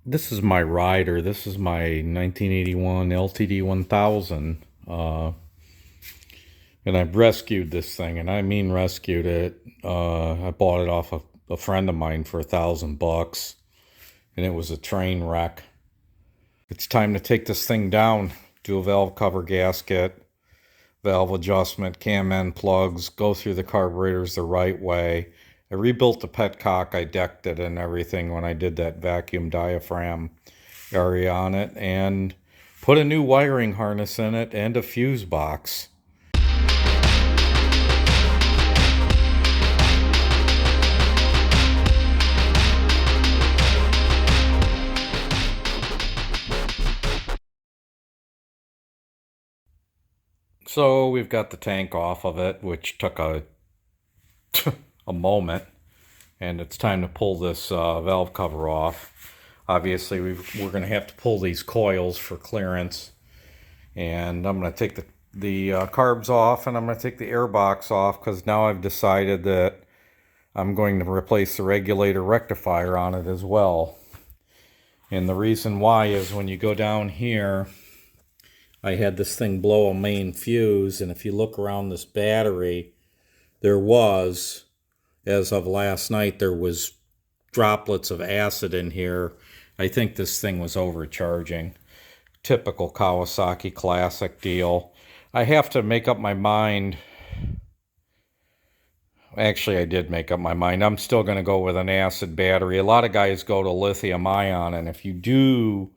This is my rider. This is my 1981 LTD1000. And I've rescued this thing, and I mean rescued it. I bought it off a friend of mine for $1,000, and it was a train wreck. It's time to take this thing down, do a valve cover gasket, valve adjustment, cam end plugs, go through the carburetors the right way. I rebuilt the petcock, I decked it and everything when I did that vacuum diaphragm area on it, and put a new wiring harness in it and a fuse box. So we've got the tank off of it, which took a moment, and it's time to pull this valve cover off. Obviously, we're going to have to pull these coils for clearance, and I'm going to take the carbs off, and I'm going to take the air box off, because now I've decided that I'm going to replace the regulator rectifier on it as well. And the reason why is when you go down here, I had this thing blow a main fuse, and if you look around this battery, there was, as of last night, there was droplets of acid in here. I think this thing was overcharging. Typical Kawasaki classic deal. I have to make up my mind. Actually, I did make up my mind. I'm still going to go with an acid battery. A lot of guys go to lithium ion, and if you do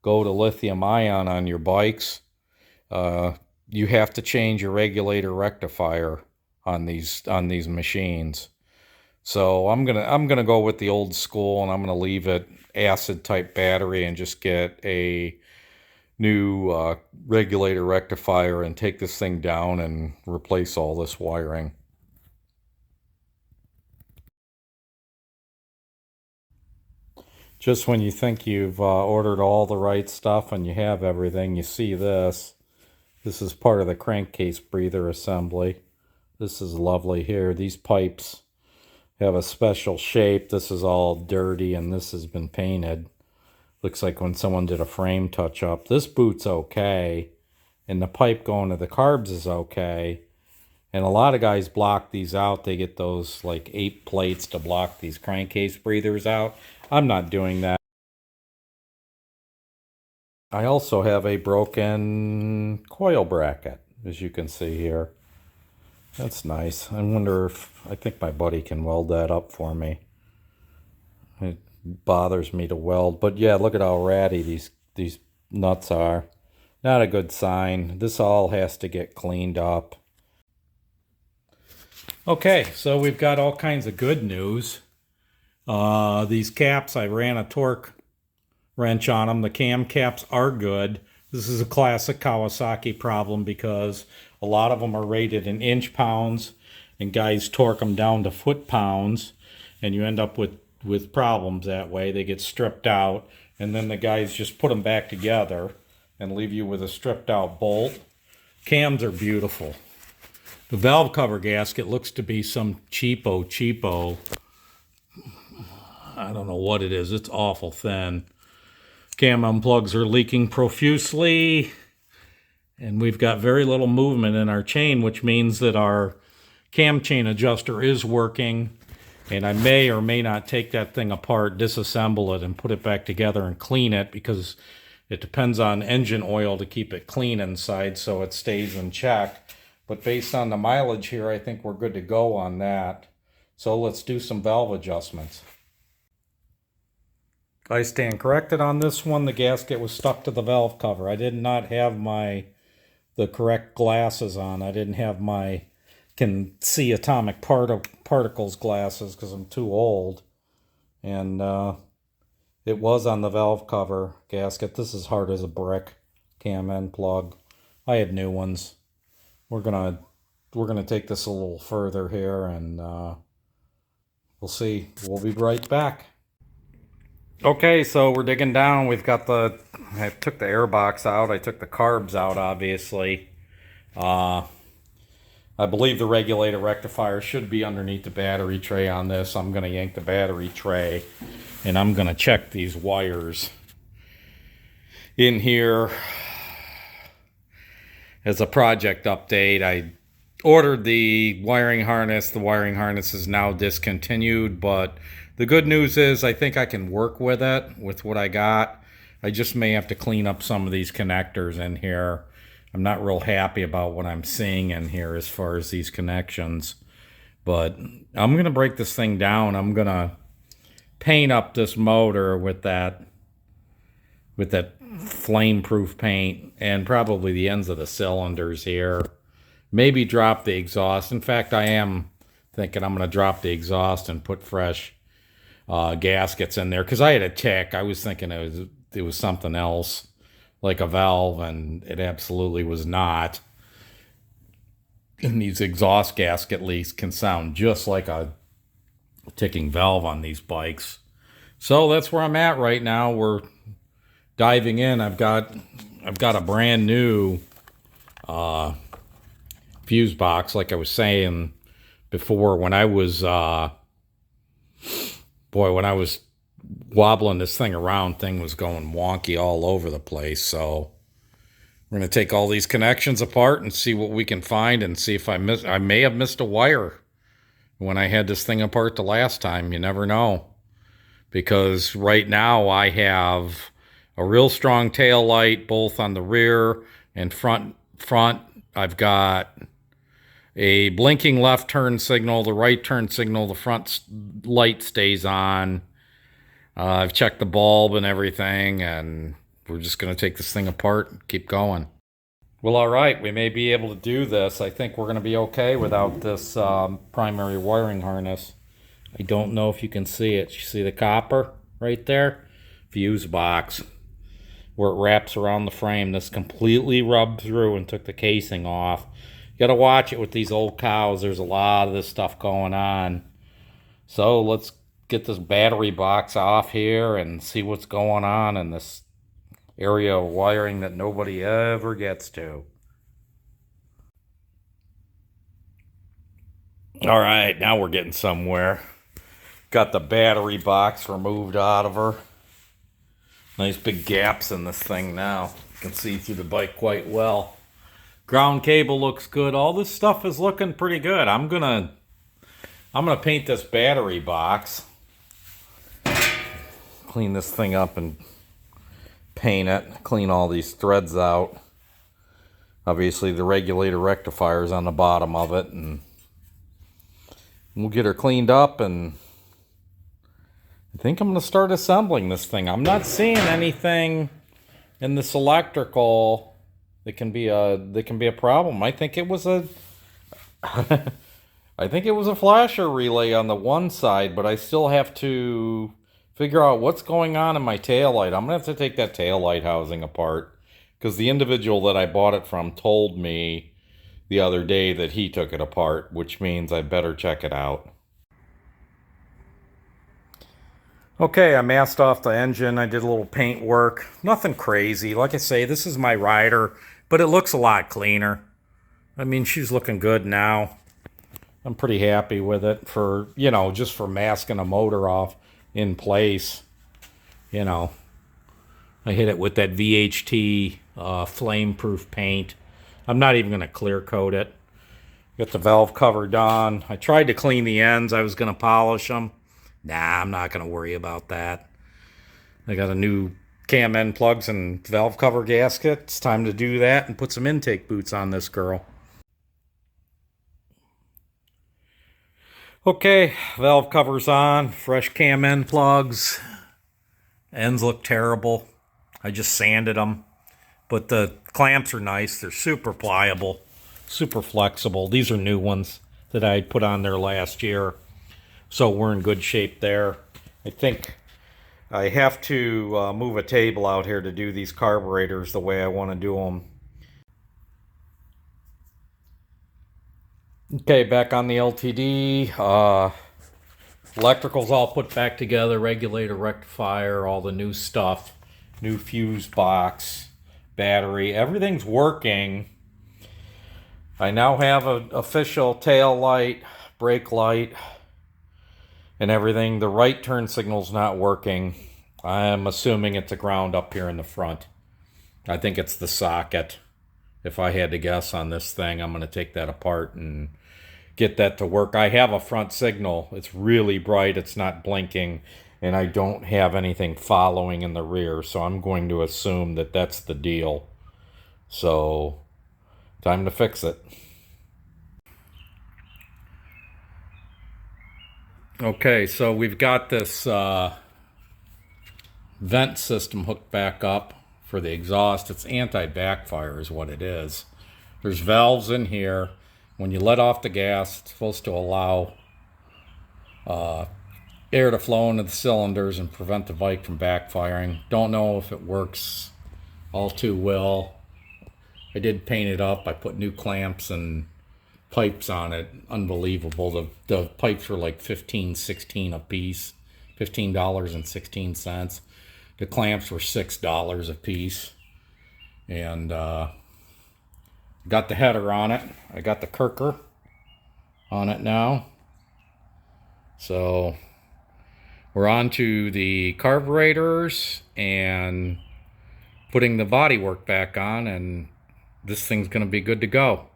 go to lithium ion on your bikes, you have to change your regulator rectifier on these machines. So I'm gonna go with the old school, and I'm gonna leave it acid type battery and just get a new regulator rectifier and take this thing down and replace all this wiring. Just when you think you've ordered all the right stuff and you have everything, you see this. This is part of the crankcase breather assembly. This is lovely here. These pipes have a special shape. This is all dirty, and this has been painted. Looks like when someone did a frame touch-up. This boot's okay, and the pipe going to the carbs is okay. And a lot of guys block these out. They get those like 8 plates to block these crankcase breathers out. I'm not doing that. I also have a broken coil bracket, as you can see here. That's nice. I wonder if, I think my buddy can weld that up for me. It bothers me to weld, but yeah, look at how ratty these nuts are. Not a good sign. This all has to get cleaned up. Okay, so we've got all kinds of good news. These caps, I ran a torque wrench on them. The cam caps are good. This is a classic Kawasaki problem because a lot of them are rated in inch pounds, and guys torque them down to foot pounds, and you end up with problems that way. They get stripped out, and then the guys just put them back together and leave you with a stripped out bolt. Cams are beautiful. The valve cover gasket looks to be some cheapo. I don't know what it is. It's awful thin. Cam unplugs are leaking profusely, and we've got very little movement in our chain, which means that our cam chain adjuster is working, and I may or may not take that thing apart, disassemble it, and put it back together and clean it, because it depends on engine oil to keep it clean inside so it stays in check. But based on the mileage here, I think we're good to go on that. So let's do some valve adjustments. I stand corrected on this one. The gasket was stuck to the valve cover. I did not have the correct glasses on. I didn't have my can see atomic particles glasses because I'm too old. And it was on the valve cover gasket. This is hard as a brick. Cam end plug. I had new ones. We're gonna take this a little further here, and we'll see. We'll be right back. Okay, so we're digging down. We've got I took the air box out. I took the carbs out, obviously. I believe the regulator rectifier should be underneath the battery tray on this. I'm going to yank the battery tray and I'm going to check these wires in here. As a project update, I ordered the wiring harness. The wiring harness is now discontinued, but the good news is I think I can work with it, with what I got. I just may have to clean up some of these connectors in here. I'm not real happy about what I'm seeing in here as far as these connections, but I'm going to break this thing down. I'm going to paint up this motor with that flame-proof paint and probably the ends of the cylinders here. Maybe drop the exhaust. In fact, I am thinking I'm going to drop the exhaust and put fresh gaskets in there because I had a tick. I was thinking it was something else, like a valve, and it absolutely was not. And these exhaust gasket leaks can sound just like a ticking valve on these bikes. So that's where I'm at right now. We're diving in. I've got a brand new fuse box, like I was saying before. When I was wobbling this thing around, thing was going wonky all over the place. So we're going to take all these connections apart and see what we can find and see if I may have missed a wire when I had this thing apart the last time. You never know, because right now I have a real strong tail light both on the rear and front. I've got a blinking left turn signal, the right turn signal, the front light stays on. I've checked the bulb and everything, and we're just going to take this thing apart and keep going. Well, all right, we may be able to do this. I think we're going to be okay without this primary wiring harness. I don't know if you can see it. You see the copper right there? Fuse box, where it wraps around the frame. This completely rubbed through and took the casing off. You got to watch it with these old cows. There's a lot of this stuff going on. So let's get this battery box off here and see what's going on in this area of wiring that nobody ever gets to. All right, now we're getting somewhere. Got the battery box removed out of her. Nice big gaps in this thing now. You can see through the bike quite well. Ground cable looks good. All this stuff is looking pretty good. I'm gonna paint this battery box. Clean this thing up and paint it. Clean all these threads out. Obviously the regulator rectifier is on the bottom of it, and we'll get her cleaned up, and I think I'm going to start assembling this thing. I'm not seeing anything in this electrical that can be a problem. I think it was a flasher relay on the one side, but I still have to figure out what's going on in my taillight. I'm going to have to take that taillight housing apart, because the individual that I bought it from told me the other day that he took it apart, which means I better check it out. Okay, I masked off the engine. I did a little paint work. Nothing crazy. Like I say, this is my rider, but it looks a lot cleaner. I mean, she's looking good now. I'm pretty happy with it for, just for masking a motor off in place. I hit it with that VHT flame-proof paint. I'm not even going to clear coat it. Got the valve cover done. I tried to clean the ends. I was going to polish them. Nah, I'm not going to worry about that. I got a new cam end plugs and valve cover gasket. It's time to do that and put some intake boots on this girl. Okay, valve cover's on. Fresh cam end plugs. Ends look terrible. I just sanded them. But the clamps are nice. They're super pliable, super flexible. These are new ones that I put on there last year. So we're in good shape there. I think I have to move a table out here to do these carburetors the way I want to do them. Okay, back on the LTD. Electrical's all put back together. Regulator, rectifier, all the new stuff. New fuse box, battery. Everything's working. I now have an official tail light, brake light, and everything. The right turn signal's not working. I'm assuming it's a ground up here in the front. I think it's the socket. If I had to guess on this thing, I'm going to take that apart and get that to work. I have a front signal. It's really bright. It's not blinking. And I don't have anything following in the rear. So I'm going to assume that that's the deal. So, time to fix it. Okay, so we've got this vent system hooked back up for the exhaust. It's anti-backfire is what it is. There's valves in here. When you let off the gas, it's supposed to allow air to flow into the cylinders and prevent the bike from backfiring. Don't know if it works all too well. I did paint it up. I put new clamps and pipes on it. Unbelievable. The pipes were like $15.16 a piece. $15.16. The clamps were $6 a piece. And got the header on it. I got the Kirker on it now. So we're on to the carburetors and putting the bodywork back on, and this thing's going to be good to go.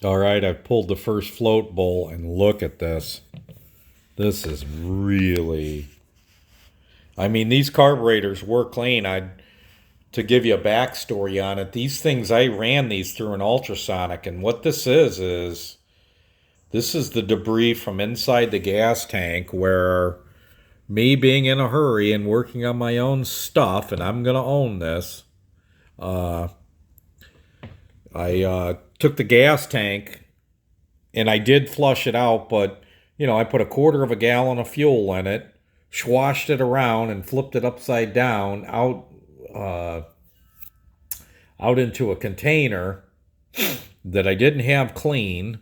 All right, I pulled the first float bowl, and look at this. This is really... I mean, these carburetors were clean. To give you a backstory on it, these things, I ran these through an ultrasonic, and what this is this is the debris from inside the gas tank where me being in a hurry and working on my own stuff, and I'm going to own this, I took the gas tank and I did flush it out, but, you know, I put 1/4 gallon of fuel in it, swashed it around and flipped it upside down out into a container that I didn't have clean.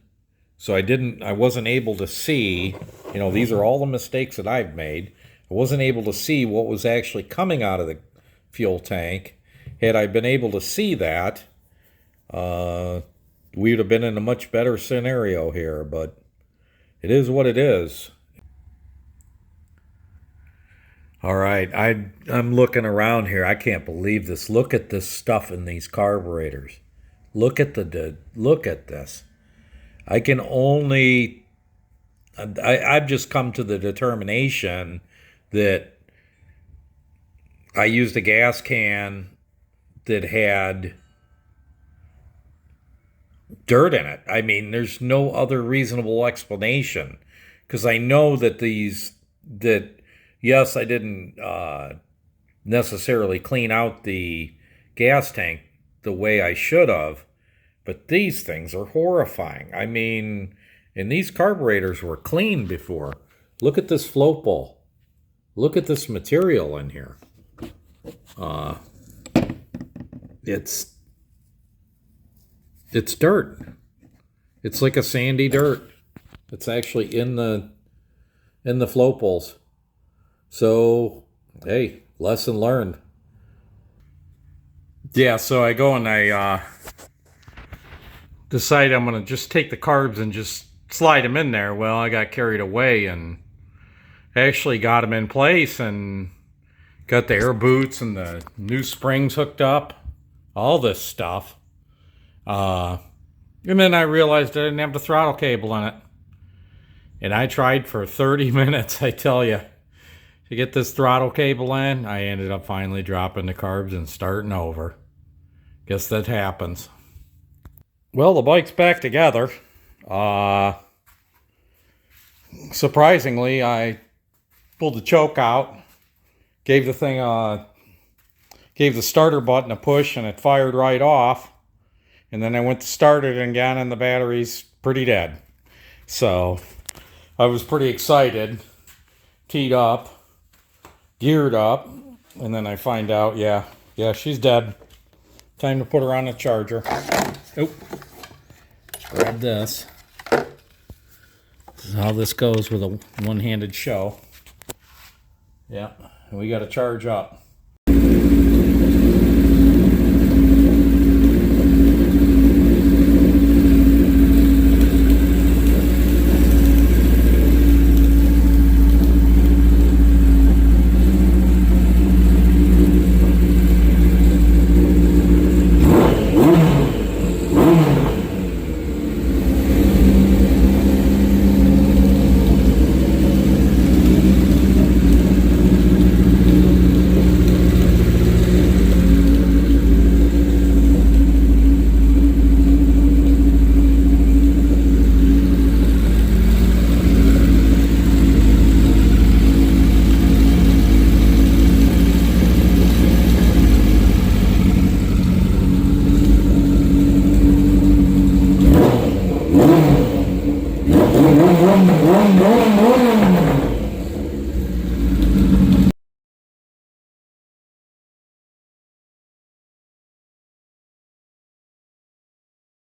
So I wasn't able to see, you know, these are all the mistakes that I've made. I wasn't able to see what was actually coming out of the fuel tank. Had I been able to see that, we would have been in a much better scenario here, but it is what it is. All right, I'm looking around here. I can't believe this. Look at this stuff in these carburetors. Look at this. I can only... I've just come to the determination that I used a gas can that had dirt in it. I mean, there's no other reasonable explanation. Because I know that yes, I didn't necessarily clean out the gas tank the way I should have, but these things are horrifying. I mean, and these carburetors were clean before. Look at this float bowl. Look at this material in here. It's dirt. It's like a sandy dirt. It's actually in the float bowls. So, hey, lesson learned. Yeah, so I go and I decide I'm going to just take the carbs and just slide them in there. Well, I got carried away and actually got them in place and got the air boots and the new springs hooked up, all this stuff. And then I realized I didn't have the throttle cable in it. And I tried for 30 minutes, I tell you, to get this throttle cable in. I ended up finally dropping the carbs and starting over. Guess that happens. Well, the bike's back together. Surprisingly, I pulled the choke out, gave the starter button a push, and it fired right off. And then I went to start it again, and the battery's pretty dead. So I was pretty excited, teed up, geared up, and then I find out, yeah, she's dead. Time to put her on a charger. Oh, grab this. This is how this goes with a one-handed show. Yeah, and we got to charge up. Vroom, vroom, vroom, vroom, vroom.